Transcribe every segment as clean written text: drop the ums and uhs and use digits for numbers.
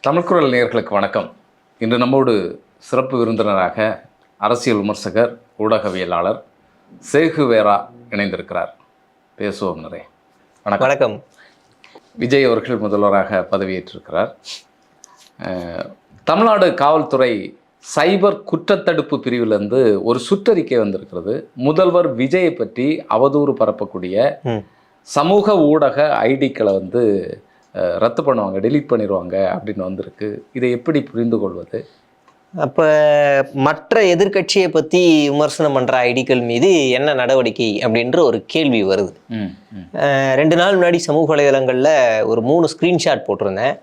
தமிழ்குரல் நேயர்களுக்கு வணக்கம். இன்று நம்மோடு சிறப்பு விருந்தினராக அரசியல் விமர்சகர், ஊடகவியலாளர் சேகுவேரா இணைந்திருக்கிறார். பேசுவோம் நிறைய. வணக்கம். வணக்கம். விஜய் அவர்கள் முதல்வராக பதவியேற்றிருக்கிறார். தமிழ்நாடு காவல்துறை சைபர் குற்றத்தடுப்பு பிரிவிலிருந்து ஒரு சுற்றறிக்கை வந்திருக்கிறது. முதல்வர் விஜயை பற்றி அவதூறு பரப்பக்கூடிய சமூக ஊடக ஐடிக்களை ரத்து பண்ணுவாங்க, டெலீட் பண்ணிடுவாங்க அப்படின்னு வந்திருக்கு. இதை எப்படி புரிந்து கொள்வது? அப்போ மற்ற எதிர்கட்சியை பற்றி விமர்சனம் பண்ணுற ஐடிக்கள் மீது என்ன நடவடிக்கை அப்படின்ற ஒரு கேள்வி வருது. 2 நாள் முன்னாடி சமூக வலைதளங்களில் ஒரு 3 ஸ்க்ரீன்ஷாட் போட்டிருந்தேன்.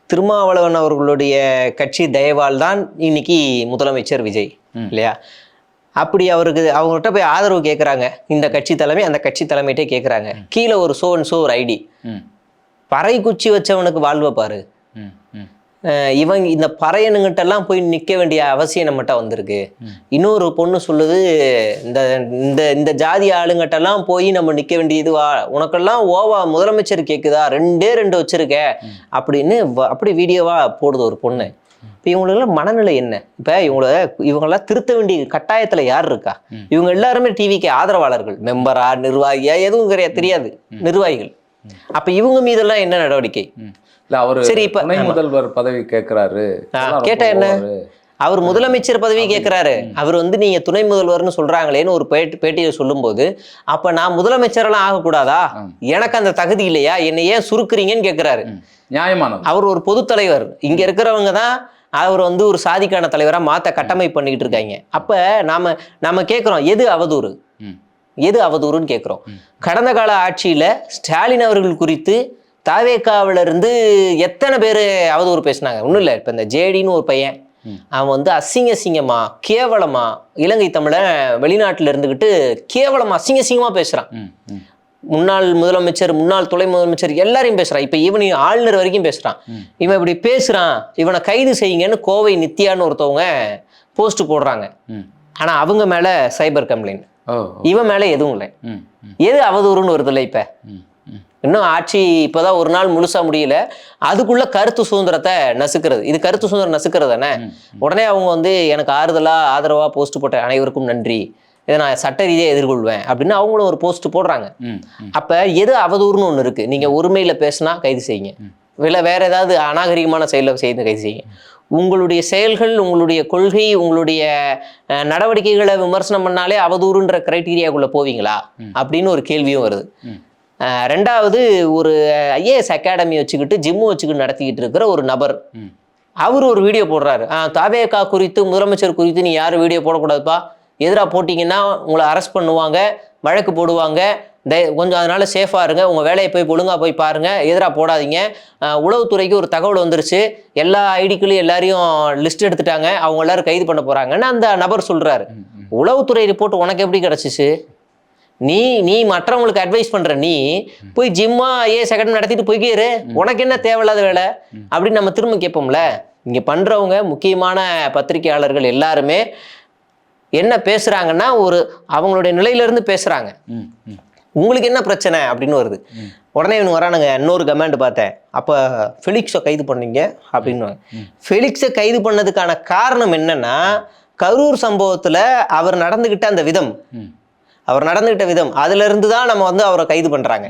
திருமாவளவன் அவர்களுடைய கட்சி தயவால் தான் இன்னைக்கு முதலமைச்சர் விஜய் இல்லையா? அப்படி அவங்ககிட்ட போய் ஆதரவு கேட்குறாங்க இந்த கட்சி தலைமை, அந்த கட்சி தலைமையிட்டே கேட்குறாங்க. கீழே ஒரு ஒரு ஐடி, பறை குச்சி வச்சவனுக்கு வாழ்வை பாரு. இவங்க இந்த பறையனுங்கிட்டெல்லாம் போய் நிற்க வேண்டிய அவசியம் நம்மகிட்ட வந்திருக்கு. இன்னொரு பொண்ணு சொல்லுது, இந்த இந்த இந்த ஜாதி ஆளுங்கிட்டெல்லாம் போய் நம்ம நிற்க வேண்டியது உனக்கெல்லாம் ஓவா முதலமைச்சர் கேட்குதா, 2 வச்சிருக்க அப்படின்னு அப்படி வீடியோவா போடுது ஒரு பொண்ணு. இப்போ இவங்களுக்கெல்லாம் மனநிலை என்ன? இப்போ இவங்கெல்லாம் திருத்த வேண்டிய கட்டாயத்தில் யார் இருக்கா? இவங்க எல்லாருமே டிவிக்கு ஆதரவாளர்கள், மெம்பரா, நிர்வாகியா எதுவும் தெரியாது, நிர்வாகிகள். அப்ப இவங்க மீதெல்லாம் என்ன நடவடிக்கை? சரி, இப்ப முதல்வர் பதவி கேட்கிறாரு, கேட்டா என்ன? அவர் முதலமைச்சர் பதவி கேட்கிறாரு. அவர் நீங்க துணை முதல்வர்னு சொல்றாங்களேன்னு ஒரு பேட்டியை சொல்லும் போது, அப்ப நான் முதலமைச்சரெல்லாம் ஆகக்கூடாதா? எனக்கு அந்த தகுதி இல்லையா? என்னை ஏன் சுருக்குறீங்கன்னு கேட்கிறாரு. நியாயமானது. அவர் ஒரு பொது தலைவர். இங்க இருக்கிறவங்க தான் அவர் ஒரு சாதிக்கான தலைவரா மாத்த கட்டமைப்பு பண்ணிக்கிட்டு இருக்காங்க. அப்ப நாம கேட்கிறோம், எது அவதூறு, எது அவதூறுன்னு கேட்குறோம். கடந்த கால ஆட்சியில் ஸ்டாலின் அவர்கள் குறித்து தாவேக்காவில இருந்து எத்தனை பேர் அவதூறு பேசினாங்க? ஒன்றும் இல்லை. இப்போ இந்த ஜேடின்னு ஒரு பையன், அவன் அசிங்கமா கேவலமா இலங்கை தமிழை வெளிநாட்டில் இருந்துக்கிட்டு கேவலமா அசிங்கமா பேசுகிறான். முன்னாள் முதலமைச்சர், முன்னாள் துணை முதலமைச்சர் எல்லாரையும் பேசுகிறான். இப்போ இவன் ஆளுநர் வரைக்கும் பேசுகிறான். இவன் இப்படி பேசுகிறான், இவனை கைது செய்யுங்கன்னு கோவை நித்யான்னு ஒருத்தவங்க போஸ்ட் போடுறாங்க. ஆனால் அவங்க மேலே சைபர் கம்ப்ளைண்ட், இவன் மேல எதுவும் இல்லை. எது அவதூறுன்னு வருது இல்லை? இப்ப இன்னும் ஆட்சி இப்பதான் ஒரு நாள் முழுசா முடியல, அதுக்குள்ள கருத்து சுதந்திரத்தை நசுக்கிறது. இது கருத்து சுதந்திரம் நசுக்கிறது தானே. உடனே அவங்க எனக்கு ஆறுதலா ஆதரவா போஸ்ட் போட்ட அனைவருக்கும் நன்றி, இதை நான் சட்ட ரீதியாக எதிர்கொள்வேன் அப்படின்னு அவங்களும் ஒரு போஸ்ட் போடுறாங்க. அப்ப எது அவதூறுன்னு ஒண்ணு இருக்கு. நீங்க ஒருமையில பேசினா கைது செய்யுங்க, வேற ஏதாவது அநாகரிகமான செயலை செய்து கைது செய்யுங்க. உங்களுடைய செயல்கள், உங்களுடைய கொள்கை, உங்களுடைய நடவடிக்கைகளை விமர்சனம் பண்ணாலே அவதூறுன்ற கிரைட்டீரியாக்குள்ள போவீங்களா அப்படின்னு ஒரு கேள்வியும் வருது. 2வது, ஒரு ஐஏஎஸ் அகாடமி வச்சுக்கிட்டு ஜிம்மு வச்சுக்கிட்டு நடத்திக்கிட்டு இருக்கிற ஒரு நபர், அவர் ஒரு வீடியோ போடுறாரு. தாவேகா குறித்து, முதலமைச்சர் குறித்து நீ யாரும் வீடியோ போடக்கூடாதுப்பா, எதிராக போட்டிங்கன்னா உங்களை அரெஸ்ட் பண்ணுவாங்க, வழக்கு போடுவாங்க, கொஞ்சம் அதனால சேஃபாக இருங்க, உங்கள் வேலையை போய் ஒழுங்காக போய் பாருங்கள், எதிராக போடாதீங்க. உளவுத்துறைக்கு ஒரு தகவல் வந்துருச்சு, எல்லா ஐடிக்களையும் எல்லாரையும் லிஸ்ட் எடுத்துட்டாங்க, அவங்க எல்லாரும் கைது பண்ண போகிறாங்கன்னு அந்த நபர் சொல்கிறாரு. உளவுத்துறை ரிப்போர்ட் உனக்கு எப்படி கிடச்சிச்சு? நீ மற்றவங்களுக்கு அட்வைஸ் பண்ணுற, நீ போய் ஜிம்மா ஐஏஎஸ் அகாடமி நடத்திட்டு போய்க்கேரு, உனக்கு என்ன தேவையில்லாத வேலை அப்படின்னு நம்ம திரும்ப கேட்போம்ல. இங்கே பண்ணுறவங்க முக்கியமான பத்திரிகையாளர்கள் எல்லாருமே என்ன பேசுகிறாங்கன்னா, அவங்களுடைய நிலையிலேருந்து பேசுகிறாங்க. உங்களுக்கு என்ன பிரச்சனை அப்படின்னு வருது. உடனே இவனு வரானுங்க, இன்னொரு கமெண்ட் பார்த்தேன், அப்போ ஃபெலிக்ஸை கைது பண்ணீங்க அப்படின்னு. ஃபெலிக்ஸை கைது பண்ணதுக்கான காரணம் என்னன்னா, கரூர் சம்பவத்தில் அவர் நடந்துக்கிட்ட அந்த விதம், அதுல இருந்து தான் நம்ம அவரை கைது பண்றாங்க.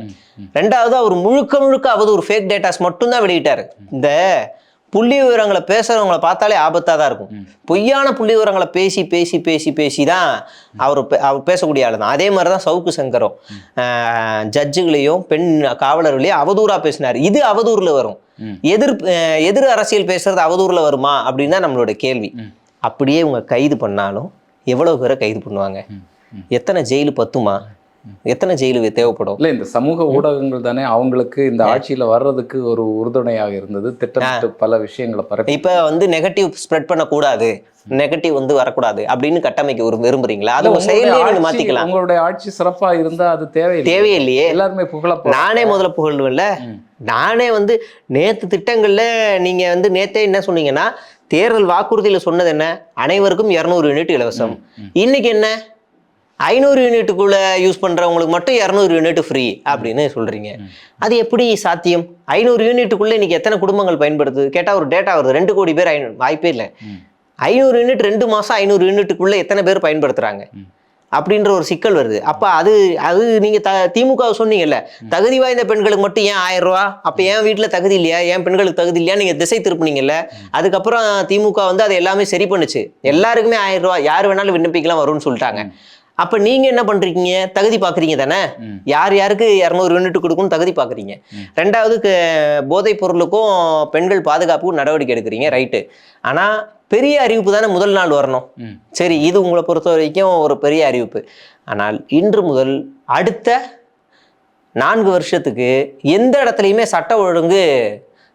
2வது, அவர் முழுக்க அவதூறு ஃபேக் டேட்டாஸ் மட்டும்தான் வெளியிட்டாரு. இந்த புள்ளி விவரங்களை பேசுறவங்களை பார்த்தாலே ஆபத்தாக தான் இருக்கும். பொய்யான புள்ளி விவரங்களை பேசி பேசி பேசி பேசி தான் அவர் பேசக்கூடிய ஆள் தான். அதே மாதிரி தான் சவுக்கு சங்கரும் ஜட்ஜுகளையும் பெண் காவலர்களையும் அவதூறாக பேசினார். இது அவதூறில் வரும். எதிர் அரசியல் பேசுறது அவதூறில் வருமா அப்படின்னு தான் நம்மளோட கேள்வி. அப்படியே இவங்க கைது பண்ணாலும் எவ்வளவு பேரை கைது பண்ணுவாங்க? எத்தனை ஜெயிலு பத்துமா? எத்தனை ஜெயிலு தேவைப்படும்? இல்லை, இந்த சமூக ஊடகங்கள் தானே அவங்களுக்கு இந்த ஆட்சியில் வர்றதுக்கு ஒரு உறுதுணையாக இருந்தது. திட்டமிட்டு பல விஷயங்களை பரப்பி இப்போ நெகட்டிவ் ஸ்ப்ரெட் பண்ணக்கூடாது, நெகட்டிவ் வரக்கூடாது அப்படின்னு கட்டமைக்க விரும்புறீங்களா? அது உங்க செயலையே நீங்க மாத்திக்கலாம். உங்களுடைய ஆட்சி சிறப்பா இருந்தா அது தேவையில்லையே. எல்லாருமே நானே முதல்ல புகழ்வேன்ல. நானே நேத்து திட்டங்கள்ல நீங்க நேத்தே என்ன சொன்னீங்கன்னா, தேர்தல் வாக்குறுதியில சொன்னது என்ன? அனைவருக்கும் 200 யூனிட் இலவசம். இன்னைக்கு என்ன? 500 யூனிட்டுக்குள்ள யூஸ் பண்றவங்களுக்கு மட்டும் 200 யூனிட் ஃப்ரீ அப்படின்னு சொல்றீங்க. அது எப்படி சாத்தியம்? 500 யூனிட்டுக்குள்ள இன்னைக்கு எத்தனை குடும்பங்கள் பயன்படுத்துது கேட்டா ஒரு டேட்டா வருது, 2 கோடி பேர். வாய்ப்பே இல்லை. 500 யூனிட் 2 மாசம் 500 யூனிட்டுக்குள்ள எத்தனை பேர் பயன்படுத்துறாங்க அப்படின்ற ஒரு சிக்கல் வருது. அப்ப அது நீங்க திமுக சொன்னீங்கல்ல, தகுதி வாய்ந்த பெண்களுக்கு மட்டும் ஏன் 1000 ரூபா, அப்ப ஏன் வீட்டுல தகுதி இல்லையா, ஏன் பெண்களுக்கு தகுதி இல்லையா நீங்க திசை திருப்பினீங்கல்ல. அதுக்கப்புறம் திமுக வந்து அதை எல்லாமே சரி பண்ணுச்சு, எல்லாருக்குமே 1000 ரூபா யார் வேணாலும் விண்ணப்பிக்கலாம் வரும்னு சொல்லிட்டாங்க. அப்ப நீங்க என்ன பண்றீங்க, தகுதி பாக்குறீங்க தானே, யார் யாருக்கு 200 யூனிட் கொடுக்கும்னு தகுதி பாக்குறீங்க. ரெண்டாவது போதைப் பொருளுக்கும் பெண்கள் பாதுகாப்புக்கும் நடவடிக்கை எடுக்கிறீங்க, ரைட்டு. ஆனா பெரிய அறிவிப்பு தானே முதல் நாள் வரணும். சரி, இது உங்களை பொறுத்த வரைக்கும் ஒரு பெரிய அறிவிப்பு. ஆனால் இன்று முதல் அடுத்த 4 வருஷத்துக்கு எந்த இடத்துலையுமே சட்ட ஒழுங்கு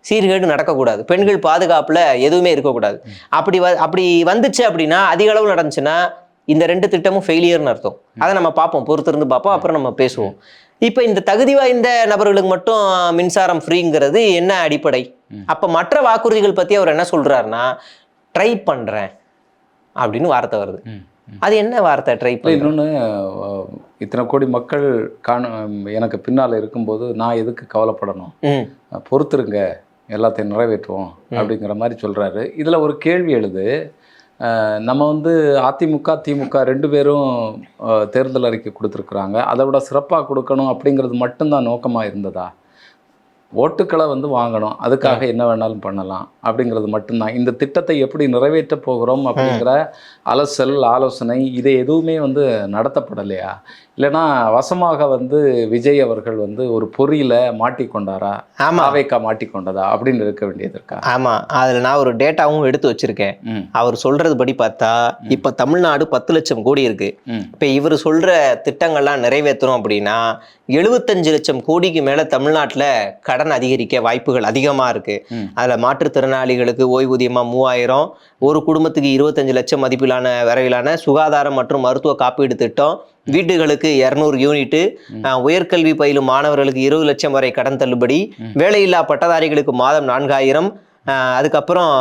சீர்கேடு நடக்கக்கூடாது, பெண்கள் பாதுகாப்புல எதுவுமே இருக்கக்கூடாது. அப்படி வந்துச்சு அப்படின்னா, அதிக அளவு நடந்துச்சுன்னா இந்த 2 திட்டமும் ஃபெயிலியர்னு அர்த்தம். அதை நம்ம பார்ப்போம், பொறுத்திருந்து பார்ப்போம், அப்புறம் நம்ம பேசுவோம். இப்போ இந்த தகுதி வாய்ந்த நபர்களுக்கு மட்டும் மின்சாரம் ஃப்ரீங்கிறது என்ன அடிப்படை? அப்ப மற்ற வாக்குறுதிகள் பத்தி அவர் என்ன சொல்றாருன்னா, ட்ரை பண்றேன் அப்படின்னு வார்த்தை வருது. அது என்ன வார்த்தை ட்ரை பண்ண? இன்னொன்று, இத்தனை கோடி மக்கள் எனக்கு பின்னால் இருக்கும்போது நான் எதுக்கு கவலைப்படணும், பொறுத்துருங்க எல்லாத்தையும் நிறைவேற்றுவோம் அப்படிங்கிற மாதிரி சொல்றாரு. இதுல ஒரு கேள்வி எழுது. நம்ம வந்து அதிமுக திமுக 2 பேரும் தேர்தல் அறிக்கை கொடுத்துருக்குறாங்க, அதை விட சிறப்பாக கொடுக்கணும் அப்படிங்கிறது மட்டும்தான் நோக்கமாக இருந்ததா? ஓட்டுக்களை வந்து வாங்கணும், அதுக்காக என்ன வேணாலும் பண்ணலாம் அப்படிங்கிறது மட்டும்தான். இந்த திட்டத்தை எப்படி நிறைவேற்ற போகிறோம் அப்படிங்கிற அலசல் ஆலோசனை இதை எதுவுமே வந்து நடத்தப்படலையா? இல்லைன்னா வசமாக வந்து விஜய் அவர்கள் வந்து ஒரு பொறியில மாட்டிக்கொண்டாரா, அவைக்கா மாட்டிக்கொண்டதா அப்படின்னு இருக்க வேண்டியது இருக்கா? ஆமா, அதுல நான் ஒரு டேட்டாவும் எடுத்து வச்சிருக்கேன். அவர் சொல்றது படி பார்த்தா இப்ப தமிழ்நாடு 10 லட்சம் கோடி இருக்கு. இப்ப இவர் சொல்ற திட்டங்கள்லாம் நிறைவேற்றணும் அப்படின்னா 75 லட்சம் கோடிக்கு மேல தமிழ்நாட்டுல கடன் அதிகரிக்க வாய்ப்புகள் அதிகமா இருக்கு. அதுல மாற்றுத்திறனாளிகளுக்கு ஓய்வூதியமா 3000, ஒரு குடும்பத்துக்கு 25 லட்சம் மதிப்பிலான வரையிலான சுகாதாரம் மற்றும் மருத்துவ காப்பீடு திட்டம், வீடுகளுக்கு 200 யூனிட்டு, உயர்கல்வி பயிலும் மாணவர்களுக்கு 20 லட்சம் வரை கடன் தள்ளுபடி, வேலையில்லா பட்டதாரிகளுக்கு மாதம் 4000, அதுக்கப்புறம்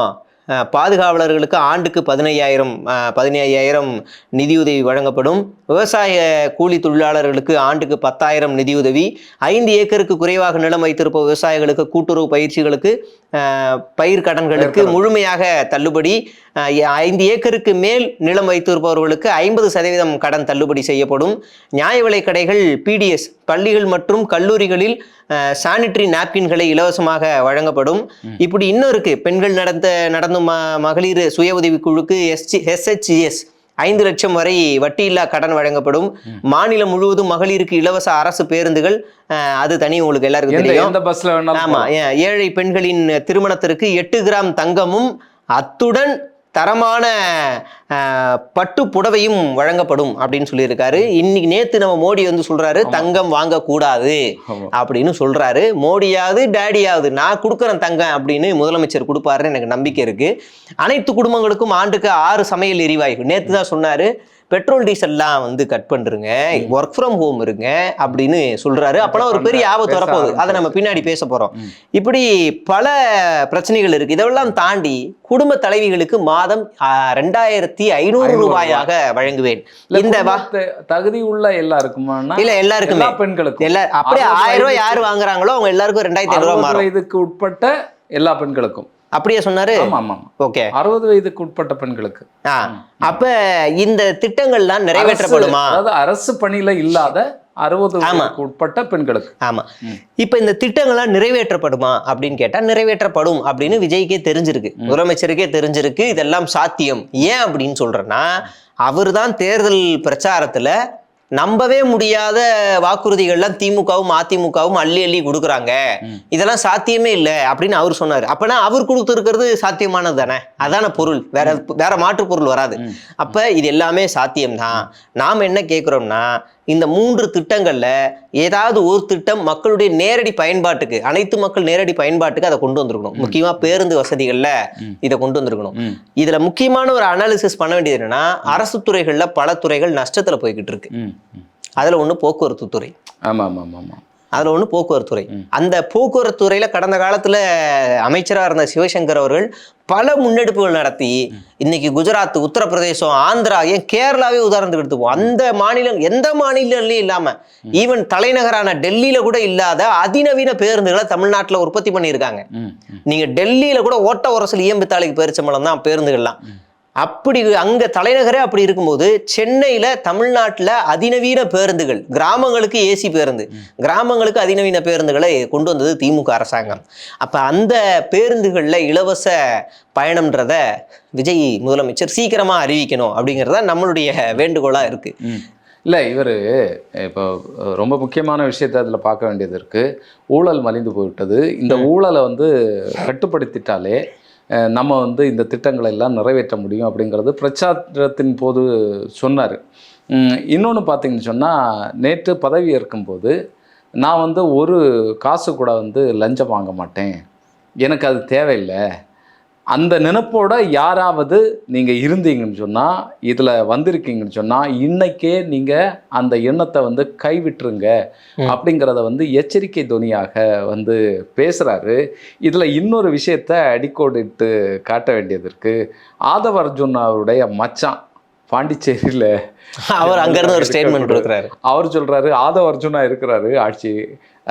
பாதுகாவலர்களுக்கு ஆண்டுக்கு 15,000 நிதியுதவி வழங்கப்படும், விவசாய கூலி தொழிலாளர்களுக்கு ஆண்டுக்கு 10,000 நிதியுதவி, 5 ஏக்கருக்கு குறைவாக நிலம் வைத்திருப்ப விவசாயிகளுக்கு கூட்டுறவு பயிற்சிகளுக்கு பயிர் கடன்களுக்கு முழுமையாக தள்ளுபடி, 5 ஏக்கருக்கு மேல் நிலம் வைத்திருப்பவர்களுக்கு 50% கடன் தள்ளுபடி செய்யப்படும், நியாய விலைக் கடைகள் பிடிஎஸ் பள்ளிகள் மற்றும் கல்லூரிகளில் சானிட்டரி நாப்கின்களை இலவசமாக வழங்கப்படும். இப்படி இன்னும் இருக்கு. பெண்கள் நடந்தும் மகளிர் சுய உதவி குழுக்கு SHGS 5 லட்சம் வரை வட்டியில்லா கடன் வழங்கப்படும். மாநிலம் முழுவதும் மகளிருக்கு இலவச அரசு பேருந்துகள், அது தனி, உங்களுக்கு எல்லாருக்கும் தெரியும். ஆமா, ஏழை பெண்களின் திருமணத்திற்கு 8 கிராம் தங்கமும் அத்துடன் தரமான பட்டு புடவையும் வழங்கப்படும் அப்படின்னு சொல்லியிருக்காரு. இன்னைக்கு நேத்து நம்ம மோடி வந்து சொல்றாரு தங்கம் வாங்கக்கூடாது அப்படின்னு சொல்றாரு. மோடியாவது டேடியாவது நான் கொடுக்குறேன் தங்கம் அப்படின்னு முதலமைச்சர் கொடுப்பாருன்னு எனக்கு நம்பிக்கை இருக்கு. அனைத்து குடும்பங்களுக்கும் ஆண்டுக்கு 6 சமையல் எரிவாயு, நேத்து தான் சொன்னாரு. பெட்ரோல் டீசல்லாம் வந்து கட் பண்ணுங்க, ஒர்க் ஃப்ரம் ஹோம் இருங்க அப்படின்னு சொல்றாரு. அப்பெல்லாம் ஒரு பெரிய ஆபத்து வரப்போகுது, அதை நம்ம பின்னாடி பேச போறோம். இப்படி பல பிரச்சனைகள் இருக்கு. இதெல்லாம் தாண்டி குடும்ப தலைவிகளுக்கு மாதம் 2500 ரூபாயாக வழங்குவேன். இந்த தகுதி உள்ள எல்லாருக்குமா? இல்ல, எல்லாருக்குமே, பெண்களுக்கு அப்படியே 1000 ரூபாய் யாரு வாங்குறாங்களோ அவங்க எல்லாருக்கும் 2500 வயதுக்கு உட்பட்ட எல்லா பெண்களுக்கும் அப்படியே சொன்னாரு. ஓகே, 60 வயதுக்கு உட்பட்ட பெண்களுக்கு. அப்ப இந்த திட்டங்கள்லாம் நிறைவேற்றப்படுமா? அதாவது அரசு பணியில இல்லாத 60 வயதுக்கு உட்பட்ட பெண்களுக்கு. ஆமா, இப்ப இந்த திட்டங்கள்லாம் நிறைவேற்றப்படுமா அப்படின்னு கேட்டா நிறைவேற்றப்படும் அப்படின்னு விஜய்க்கே தெரிஞ்சிருக்கு, முதலமைச்சருக்கே தெரிஞ்சிருக்கு. இதெல்லாம் சாத்தியம். ஏன் அப்படின்னு சொல்றேன்னா, அவர் தான் தேர்தல் பிரச்சாரத்துல நம்பவே முடியாத வாக்குறுதிகள்லாம் திமுகவும் அதிமுகவும் அள்ளி கொடுக்குறாங்க, இதெல்லாம் சாத்தியமே இல்லை அப்படின்னு அவர் சொன்னார். அப்பனா அவர் கொடுத்துருக்கிறது சாத்தியமானது தானே, அதான பொருள், வேற மாற்று பொருள் வராது. அப்ப இது எல்லாமே சாத்தியம்தான். நாம் என்ன கேட்குறோம்னா, இந்த 3 திட்டங்கள்ல ஏதாவது ஒரு திட்டம் மக்களுடைய நேரடி பயன்பாட்டுக்கு, அனைத்து மக்கள் நேரடி பயன்பாட்டுக்கு அதை கொண்டு வந்திருக்கணும். முக்கியமா பேருந்து வசதிகள்ல இதை கொண்டு வந்திருக்கணும். இதுல முக்கியமான ஒரு அனாலிசிஸ் பண்ண வேண்டியது என்னன்னா, அரசு துறைகள்ல பல துறைகள் நஷ்டத்துல போய்கிட்டு இருக்கு. அதுல ஒண்ணு போக்குவரத்து துறை. ஆமா ஆமா ஆமா. அதில் ஒன்று போக்குவரத்து துறை. அந்த போக்குவரத்து துறையில் கடந்த காலத்தில் அமைச்சராக இருந்த சிவசங்கர் அவர்கள் பல முன்னெடுப்புகள் நடத்தி இன்னைக்கு குஜராத், உத்தரப்பிரதேசம், ஆந்திரா, ஏன் கேரளாவே உதாரணத்துக்கு எடுத்துப்போம். அந்த மாநிலம் எந்த மாநிலங்களையும் இல்லாமல் ஈவன் தலைநகரான டெல்லியில கூட இல்லாத அதிநவீன பேருந்துகளை தமிழ்நாட்டில் உற்பத்தி பண்ணியிருக்காங்க. நீங்க டெல்லியில கூட ஓட்ட உரசல் இயம்பித்தாளைக்கு பேரிச்சம்பளம் தான் பேருந்துகள்லாம். அப்படி அங்க தலைநகரே அப்படி இருக்கும்போது சென்னையில தமிழ்நாட்டில் அதிநவீன பேருந்துகள், கிராமங்களுக்கு ஏசி பேருந்து, கிராமங்களுக்கு அதிநவீன பேருந்துகளை கொண்டு வந்தது திமுக அரசாங்கம். அப்ப அந்த பேருந்துகள்ல இலவச பயணம்ன்றத விஜய் முதலமைச்சர் சீக்கிரமா அறிவிக்கணும் அப்படிங்கிறத நம்மளுடைய வேண்டுகோளா இருக்கு. இல்லை, இவர் இப்போ ரொம்ப முக்கியமான விஷயத்தை அதில் பார்க்க வேண்டியது இருக்குது. ஊழல் மலிந்து போய்விட்டது. இந்த ஊழலை வந்து கட்டுப்படுத்திட்டாலே நம்ம வந்து இந்த திட்டங்களை எல்லாம் நிறைவேற்ற முடியும் அப்படிங்கிறது பிரச்சாரத்தின் போது சொன்னார். இன்னொன்று பார்த்தீங்கன்னு சொன்னால், நேற்று பதவி ஏற்கும்போது நான் வந்து ஒரு காசு கூட வந்து லஞ்சம் வாங்க மாட்டேன், எனக்கு அது தேவையில்லை, அந்த நினைப்போட யாராவது நீங்கள் இருந்தீங்கன்னு சொன்னால், இதில் வந்திருக்கீங்கன்னு சொன்னால் இன்னைக்கே நீங்கள் அந்த எண்ணத்தை வந்து கைவிட்டுருங்க அப்படிங்கிறத வந்து எச்சரிக்கை துணியாக வந்து பேசுகிறாரு. இதில் இன்னொரு விஷயத்தை அடிக்கோடிட்டு காட்ட வேண்டியது இருக்குது. ஆதவ அர்ஜுன் அவருடைய மச்சான் பாண்டிச்சேரியில் அவர் அங்கேருந்து ஒரு ஸ்டேட்மெண்ட் கொடுக்குறாரு. அவர் சொல்கிறாரு ஆதவ அர்ஜுனா இருக்கிறாரு ஆட்சி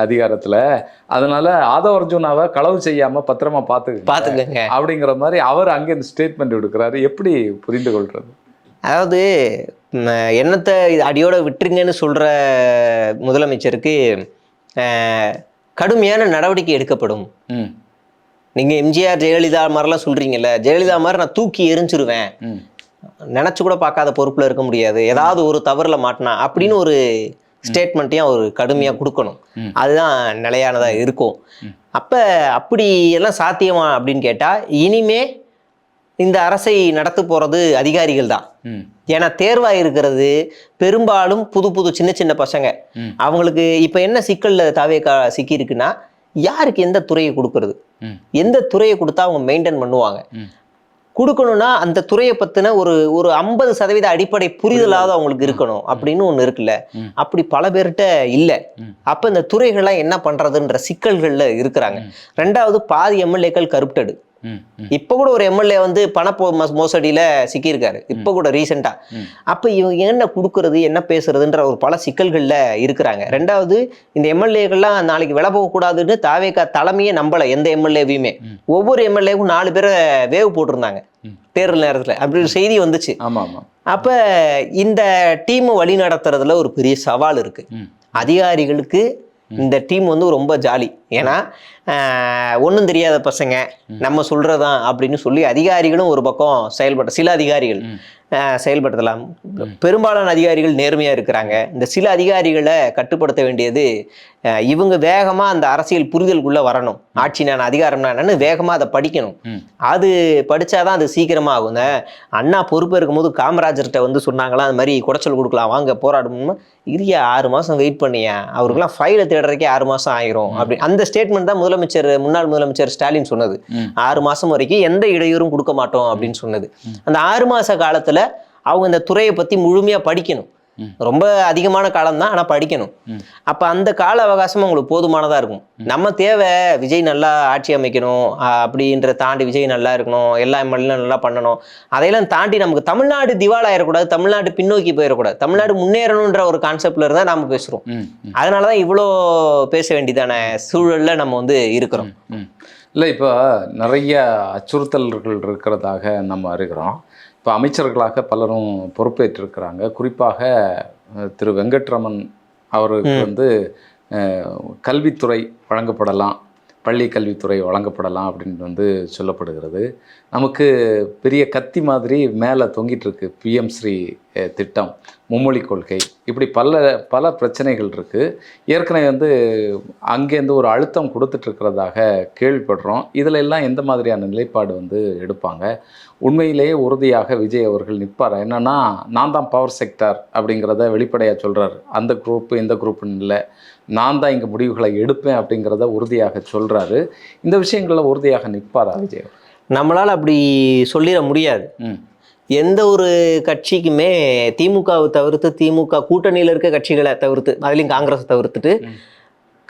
அதிகாரத்தில், அதனால ஆதவ அர்ஜுனாவை களவு செய்யாமல் பத்திரமா பார்த்துக்கங்க அப்படிங்கிற மாதிரி அவர் அங்கே இந்த ஸ்டேட்மெண்ட் எடுக்கிறாரு. எப்படி புரிந்து கொள்றது? அதாவது எண்ணத்தை அடியோட விட்டுருங்கன்னு சொல்கிற முதலமைச்சருக்கு கடுமையான நடவடிக்கை எடுக்கப்படும். நீங்கள் எம்ஜிஆர் ஜெயலலிதா மாதிரிலாம் சொல்கிறீங்கல்ல, ஜெயலலிதா மாதிரி நான் தூக்கி எரிஞ்சிருவேன், நினச்சி கூட பார்க்காத பொறுப்பில் இருக்க முடியாது, ஏதாவது ஒரு தவறில் மாட்டினா அப்படின்னு ஒரு ஸ்டேட்மெண்ட்டையும் அவர் கடுமையாக கொடுக்கணும். அதுதான் நிலையானதாக இருக்கும். அப்போ அப்படி எல்லாம் சாத்தியமா அப்படின்னு கேட்டால், இனிமே இந்த அரசை நடத்த போகிறது அதிகாரிகள் தான். ஏன்னா தேர்வாக இருக்கிறது பெரும்பாலும் புது புது சின்ன சின்ன பசங்க. அவங்களுக்கு இப்போ என்ன சிக்கலில் தாவேக்கா சிக்கி இருக்குன்னா, யாருக்கு எந்த துறையை கொடுக்கறது, எந்த துறையை கொடுத்தா அவங்க மெயின்டைன் பண்ணுவாங்க, கொடுக்கணும்னா அந்த துறையை பற்றின ஒரு 50% அடிப்படை புரிதலாவது அவங்களுக்கு இருக்கணும் அப்படின்னு ஒன்று இருக்குல்ல. அப்படி பல பேர்கிட்ட இல்லை. அப்போ இந்த துறைகள்லாம் என்ன பண்ணுறதுன்ற சிக்கல்களில் இருக்கிறாங்க. ரெண்டாவது, பாதி எம்எல்ஏக்கள் கருப்டடு. இப்போ கூட ஒரு எம்எல்ஏ வந்து மோசடியில் சிக்கியிருக்காரு, இப்போ கூட ரீசெண்டாக. அப்போ இவங்க என்ன கொடுக்கறது, என்ன பேசுறதுன்ற ஒரு பல சிக்கல்களில் இருக்கிறாங்க. ரெண்டாவது, இந்த எம்எல்ஏக்கள்லாம் நாளைக்கு விலை போகக்கூடாதுன்னு தாவேக்கா தலைமையே நம்பலை எந்த எம்எல்ஏவையுமே. ஒவ்வொரு எம்எல்ஏவுக்கும் 4 பேரை வேவு போட்டிருந்தாங்க தேர்தல் நேரத்தில், அப்படி ஒரு செய்தி வந்துச்சு. அப்போ இந்த டீமை வழி நடத்துறதுல ஒரு பெரிய சவால் இருக்கு. அதிகாரிகளுக்கு இந்த டீம் வந்து ரொம்ப ஜாலி. ஏன்னா ஒன்றும் தெரியாத பசங்க, நம்ம சொல்றதான் அப்படின்னு சொல்லி அதிகாரிகளும் ஒரு பக்கம் சில அதிகாரிகள் செயல்படுத்தலாம். பெரும்பாலான அதிகாரிகள் நேர்மையாக இருக்கிறாங்க. இந்த சில அதிகாரிகளை கட்டுப்படுத்த வேண்டியது இவங்க வேகமாக அந்த அரசியல் புரிதலுக்குள்ளே வரணும். ஆட்சி நான் அதிகாரம்னா என்னன்னு வேகமாக அதை படிக்கணும். அது படித்தாதான் அது சீக்கிரமாக ஆகும். அண்ணா பொறுப்பு இருக்கும்போது காமராஜர்கிட்ட வந்து சொன்னாங்களா, அது மாதிரி குடைச்சல் கொடுக்கலாம் வாங்க போராடணும்னு, இரியா 6 மாதம் வெயிட் பண்ணியா, அவருக்குலாம் ஃபைலை தேடுறதுக்கே 6 மாதம் ஆயிரும் அப்படி. அந்த ஸ்டேட்மெண்ட் தான் முன்னாள் முதலமைச்சர் ஸ்டாலின் சொன்னது. 6 மாதம் வரைக்கும் எந்த இடையூறும் கொடுக்க மாட்டோம் அப்படின்னு சொன்னது. அந்த 6 மாத காலத்தில் அவங்க இந்த துறையை பற்றி முழுமையாக படிக்கணும். ரொம்ப அதிகமான காலம் தான், ஆனால் படிக்கணும். அப்போ அந்த கால அவகாசம் அவங்களுக்கு போதுமானதாக இருக்கும். நம்ம தேவை விஜய் நல்லா ஆட்சி அமைக்கணும் அப்படின்ற தாண்டி, விஜய் நல்லா இருக்கணும், எல்லா எம்எல்ஏலும் நல்லா பண்ணணும், அதையெல்லாம் தாண்டி நமக்கு தமிழ்நாடு திவாலாயிடக்கூடாது, தமிழ்நாடு பின்னோக்கி போயிடக்கூடாது, தமிழ்நாடு முன்னேறணுன்ற ஒரு கான்செப்ட்ல இருந்தால் நாம பேசுகிறோம். அதனால தான் இவ்வளோ பேச வேண்டியதான சூழலில் நம்ம வந்து இருக்கிறோம். இல்லை, இப்போ நிறைய அச்சுறுத்தல்கள் இருக்கிறதாக நம்ம அறிகிறோம். இப்போ அமைச்சர்களாக பலரும் பொறுப்பேற்றிருக்கிறாங்க. குறிப்பாக திரு வெங்கட்ரமன் அவருக்கு வந்து கல்வித்துறை வழங்கப்படலாம், பள்ளி கல்வித்துறை வழங்கப்படலாம் அப்படின்னு வந்து சொல்லப்படுகிறது. நமக்கு பெரிய கத்தி மாதிரி மேலே தொங்கிட்டு இருக்கு பிஎம் ஸ்ரீ திட்டம், மும்மொழி கொள்கை, இப்படி பல பிரச்சனைகள் இருக்குது. ஏற்கனவே வந்து அங்கேருந்து ஒரு அழுத்தம் கொடுத்துட்ருக்கிறதாக கேள்விப்படுறோம். இதில் எல்லாம் எந்த மாதிரியான நிலைப்பாடு வந்து எடுப்பாங்க? உண்மையிலேயே உறுதியாக விஜய் அவர்கள் நிற்பார்? என்னென்னா, நான் தான் பவர் செக்டார் அப்படிங்கிறத வெளிப்படையாக சொல்கிறார். அந்த குரூப்பு இந்த குரூப்புன்னு இல்லை, நான் தான் இங்கே முடிவுகளை எடுப்பேன் அப்படிங்கிறத உறுதியாக சொல்கிறாரு. இந்த விஷயங்களில் உறுதியாக நிற்பாரா விஜய்? நம்மளால் அப்படி சொல்லிட முடியாது. எந்த ஒரு கட்சிக்குமே திமுகவை தவிர்த்து, திமுக கூட்டணியில் இருக்க கட்சிகளை தவிர்த்து, அதுலேயும் காங்கிரஸை தவிர்த்துட்டு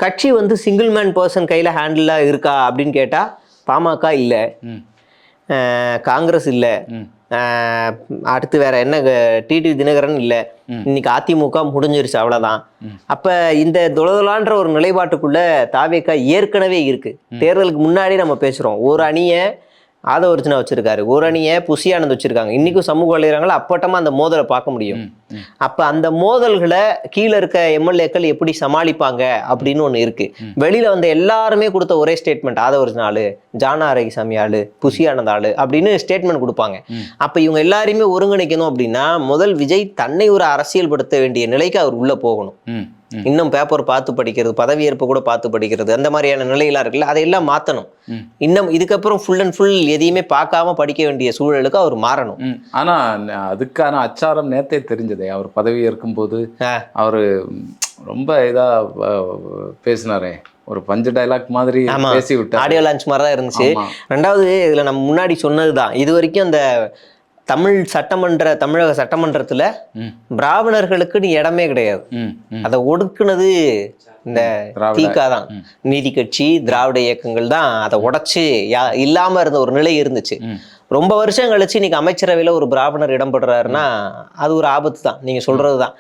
கட்சி வந்து சிங்கிள் மேன் பர்சன் கையில் ஹேண்டிலாக இருக்கா அப்படின்னு கேட்டால் பாமக இல்லை, காங்கிரஸ் இல்லை, அடுத்து வேற என்ன டிடி தினகரன் இல்லை, இன்னைக்கு அதிமுக முடிஞ்சிருச்சு, அவ்வளோதான். அப்போ இந்த தொலைதொலான்ற ஒரு நிலைப்பாட்டுக்குள்ள தாவேக்கா ஏற்கனவே இருக்கு. தேர்தலுக்கு முன்னாடி நம்ம பேசுகிறோம், ஒரு அணியை ஆதவர்ஜுனா வச்சிருக்காரு, ஒரு அணியை புசி ஆனந்த் வச்சிருக்காங்க. இன்னைக்கும் சமூக வலைதளங்கள் அப்பட்டமா அந்த மோதலை பார்க்க முடியும். அப்ப அந்த மோதல்களை கீழே இருக்க எம்எல்ஏக்கள் எப்படி சமாளிப்பாங்க அப்படின்னு ஒண்ணு இருக்கு. வெளியில வந்து எல்லாருமே கொடுத்த ஒரே ஸ்டேட்மெண்ட் ஆதவர்ஜுனா ஆளு, ஜானா அரகிசாமி ஆளு, புசி ஆனந்த் ஆளு அப்படின்னு ஸ்டேட்மெண்ட் கொடுப்பாங்க. அப்ப இவங்க எல்லாரையுமே ஒருங்கிணைக்கணும் அப்படின்னா முதல் விஜய் தன்னை ஒரு அரசியல் படுத்த வேண்டிய நிலைக்கு அவர் உள்ள போகணும். இன்னும் பேப்பர் பார்த்து படிக்கிறது, பதவியேற்பு கூட பார்த்து படிக்கிறது, அந்த மாதிரியான நிலையெல்லாம் இருக்குல்ல, அதையெல்லாம் மாற்றணும். இன்னும் இதுக்கப்புறம் ஃபுல் அண்ட் ஃபுல் எதையுமே பார்க்காம படிக்க வேண்டிய சூழலுக்கு அவர் மாறணும். ஆனா அதுக்கான அச்சாரம் நேத்தே தெரிஞ்சதே. அவர் பதவி ஏற்கும் போது அவரு ரொம்ப இதா பேசினாரே, ஒரு பஞ்சு டைலாக் மாதிரி பேசி விட்டார். ஆடியோ லான்ச் மாதிரி தான் இருந்துச்சு. ரெண்டாவது இதுல நம்ம முன்னாடி சொன்னதுதான், இது வரைக்கும் அந்த தமிழக சட்டமன்றத்துல பிராமணர்களுக்கு இடமே கிடையாது. அதை ஒடுக்குனது இந்த திக தான், நீதி கட்சி, திராவிட இயக்கங்கள் தான் அதை உடைச்சு இல்லாம இருந்த ஒரு நிலை இருந்துச்சு. ரொம்ப வருஷம் கழிச்சு இன்னைக்கு அமைச்சரவையில ஒரு பிராமணர் இடம்பெறாருன்னா அது ஒரு ஆபத்து தான். நீங்க சொல்றதுதான்,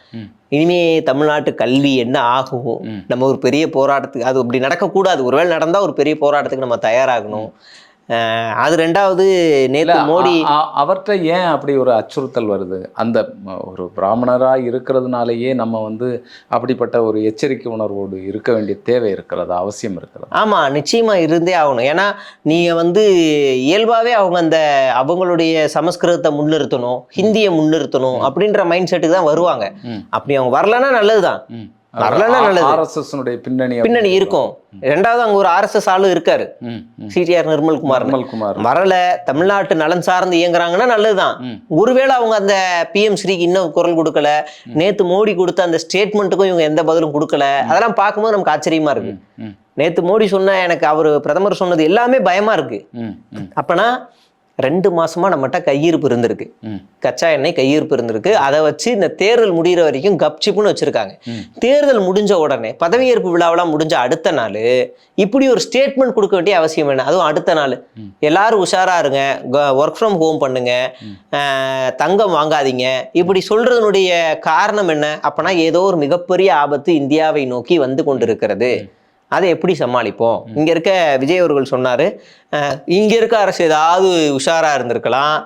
இனிமே தமிழ்நாட்டு கல்வி என்ன ஆகும், நம்ம ஒரு பெரிய போராட்டத்துக்கு, அது அப்படி நடக்கக்கூடாது. ஒருவேளை நடந்தா ஒரு பெரிய போராட்டத்துக்கு நம்ம தயாராகணும். அது ரெண்டாவது, நேற்று மோடி அவர்கிட்ட ஏன் அப்படி ஒரு அச்சுறுத்தல் வருது? அந்த ஒரு பிராமணராக இருக்கிறதுனாலயே நம்ம வந்து அப்படிப்பட்ட ஒரு எச்சரிக்கை உணர்வோடு இருக்க வேண்டிய தேவை இருக்கிறது, அவசியம் இருக்கிறது. ஆமா, நிச்சயமா இருந்தே ஆகணும். ஏன்னா நீங்க வந்து இயல்பாவே அவங்க அந்த அவங்களுடைய சமஸ்கிருதத்தை முன்னிறுத்தணும், ஹிந்தியை முன்னிறுத்தணும் அப்படின்ற மைண்ட் செட்டுக்கு தான் வருவாங்க. அப்படி அவங்க வரலன்னா நல்லதுதான், வரலன்னா நல்லது. ஆர்எஸ்எஸ் பின்னணி இருக்கும். ரெண்டாவது அங்க ஒரு ஆர்எஸ்எஸ் ஆளு இருக்காரு, சிடிஆர் நிர்மல்குமார். வரல, தமிழ்நாட்டு நலன் சார்ந்து இயங்குறாங்கன்னா நல்லதுதான். ஒருவேளை அவங்க அந்த பிஎம் ஸ்ரீக்கு இன்னும் குரல் கொடுக்கல, நேத்து மோடி கொடுத்த அந்த ஸ்டேட்மெண்ட்டுக்கும் இவங்க எந்த பதிலும் கொடுக்கல, அதெல்லாம் பார்க்கும்போது நமக்கு ஆச்சரியமா இருக்கு. நேத்து மோடி சொன்ன, எனக்கு அவரு பிரதமர் சொன்னது எல்லாமே பயமா இருக்கு. அப்பனா 2 மாசமா நம்மகிட்ட கையிருப்பு இருந்திருக்கு, கச்சா எண்ணெய் கையிருப்பு இருந்திருக்கு. அதை வச்சு இந்த தேர்தல் முடிகிற வரைக்கும் கப்சிப்புன்னு வச்சிருக்காங்க. தேர்தல் முடிஞ்ச உடனே, பதவியேற்பு விழாவெல்லாம் முடிஞ்ச அடுத்த நாள் இப்படி ஒரு ஸ்டேட்மெண்ட் கொடுக்க வேண்டிய அவசியம் என்ன? அதுவும் அடுத்த நாள் எல்லாரும் உஷாரா இருங்க, ஒர்க் ஃப்ரம் ஹோம் பண்ணுங்க, தங்கம் வாங்காதீங்க, இப்படி சொல்றதனுடைய காரணம் என்ன? அப்பனா ஏதோ ஒரு மிகப்பெரிய ஆபத்து இந்தியாவை நோக்கி வந்து கொண்டிருக்கிறது. அதை எப்படி சமாளிப்போம்? இங்க இருக்க விஜய் அவர்கள் சொன்னாரு, இங்க இருக்க அரசு ஏதாவது உஷாரா இருந்திருக்கலாம்,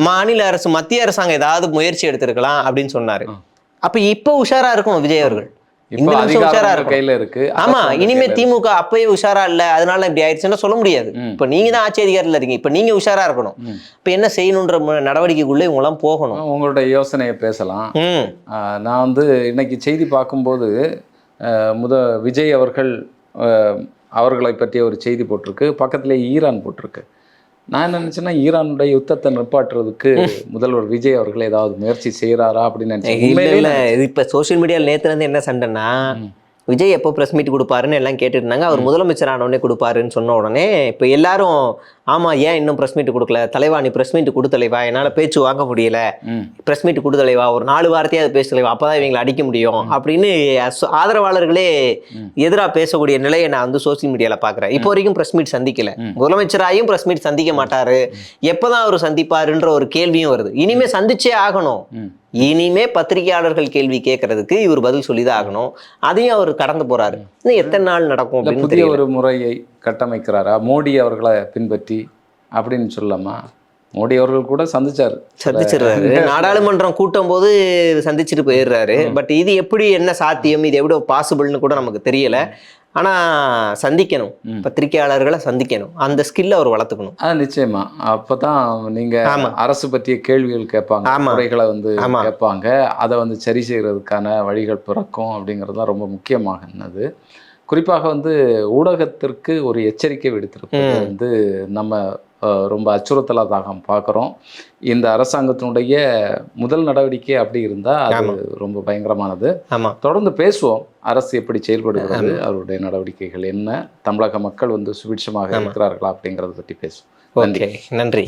மாநில அரசு, மத்திய அரசாங்கம் ஏதாவது முயற்சி எடுத்திருக்கலாம் அப்படின்னு சொன்னாரு. அப்ப இப்ப உஷாரா இருக்கணும் விஜய் அவர்கள், இந்த நிமிஷம் உஷாரா இருக்கும். ஆமா, இனிமே திமுக அப்பயே உஷாரா இல்ல அதனால இப்படி ஆயிடுச்சுன்னா சொல்ல முடியாது. இப்ப நீங்க தான் ஆட்சி அதிகாரத்துல இருக்கீங்க, இப்ப நீங்க உஷாரா இருக்கணும். இப்ப என்ன செய்யணும்ன்ற நடவடிக்கைக்குள்ள இவங்க எல்லாம் போகணும். உங்களுடைய யோசனையை பேசலாம். நான் வந்து இன்னைக்கு செய்தி பார்க்கும்போது விஜய் அவர்களை பற்றிய ஒரு செய்தி போட்டிருக்கு, பக்கத்திலே ஈரான் போட்டிருக்கு. நான் என்ன நினைச்சேன்னா, ஈரானுடைய யுத்தத்தை நிப்பாட்டுறதுக்கு முதல்வர் விஜய் அவர்கள் ஏதாவது முயற்சி செய்யறாரா அப்படின்னு நினைச்சேன். இப்ப சோசியல் மீடியாவில் நேத்துல இருந்து என்ன சண்டைன்னா, விஜய் எப்போ ப்ரெஸ் மீட் கொடுப்பாருன்னு எல்லாம் கேட்டுட்டு இருந்தாங்க. அவர் முதலமைச்சர் ஆனோடனே கொடுப்பாருன்னு சொன்ன உடனே இப்போ எல்லாரும் ஆமா, ஏன் இன்னும் ப்ரெஸ் மீட் கொடுக்கல தலைவா, நீ ப்ரெஸ் மீட் கொடுத்தலைவா, என்னால் பேச்சு வாங்க முடியல, ப்ரெஸ் மீட் கொடுத்தலைவா, ஒரு 4 வார்த்தையாவது பேசலைவா, அப்போதான் இவங்களை அடிக்க முடியும் அப்படின்னு ஆதரவாளர்களே எதிராக பேசக்கூடிய நிலையை நான் வந்து சோசியல் மீடியாவில் பார்க்குறேன். இப்போ வரைக்கும் ப்ரெஸ் மீட் சந்திக்கல, முதலமைச்சராயும் ப்ரெஸ் மீட் சந்திக்க மாட்டாரு, எப்போதான் அவர் சந்திப்பாருன்ற ஒரு கேள்வியும் வருது. இனிமே சந்திச்சே ஆகணும். இனிமே பத்திரிகையாளர்கள் கேள்வி கேட்கறதுக்கு இவர் பதில் சொல்லிதான் ஆகணும். அதையும் அவர் கடந்து போறாரு. இன்னும் எத்தனை நாள் நடக்கும்? புதிய ஒரு முறையை கட்டமைக்கிறாரா மோடி அவர்களை பின்பற்றி அப்படின்னு சொல்லலாமா? மோடி அவர்கள் கூட சந்திச்சிடுறாரு, நாடாளுமன்றம் கூட்டும் போது சந்திச்சுட்டு போயிடுறாரு. பட் இது எப்படி, என்ன சாத்தியம், இது எப்படி பாசிபிள்னு கூட நமக்கு தெரியல. ஆனா சந்திக்கணும், பத்திரிகையாளர்களை சந்திக்கணும், அந்த ஸ்கில்ல அவர் வளர்த்துக்கணும். நிச்சயமா. அப்பதான் நீங்க அரசு பற்றிய கேள்விகள் கேட்பாங்க, முறைகளை வந்து கேட்பாங்க, அதை வந்து சரி செய்யறதுக்கான வழிகள் பிறக்கும் அப்படிங்கிறது தான் ரொம்ப முக்கியமானது. குறிப்பாக வந்து ஊடகத்திற்கு ஒரு எச்சரிக்கை விடுத்திருப்பது வந்து நம்ம ரொம்ப அச்சுறுத்தலாக பார்க்குறோம். இந்த அரசாங்கத்தினுடைய முதல் நடவடிக்கை அப்படி இருந்தால் அது ரொம்ப பயங்கரமானது. தொடர்ந்து பேசுவோம், அரசு எப்படி செயல்படுகிறது, அவருடைய நடவடிக்கைகள் என்ன, தமிழக மக்கள் வந்து சுபிட்சமாக இருக்கிறார்களா அப்படிங்கிறத பற்றி பேசுவோம். நன்றி.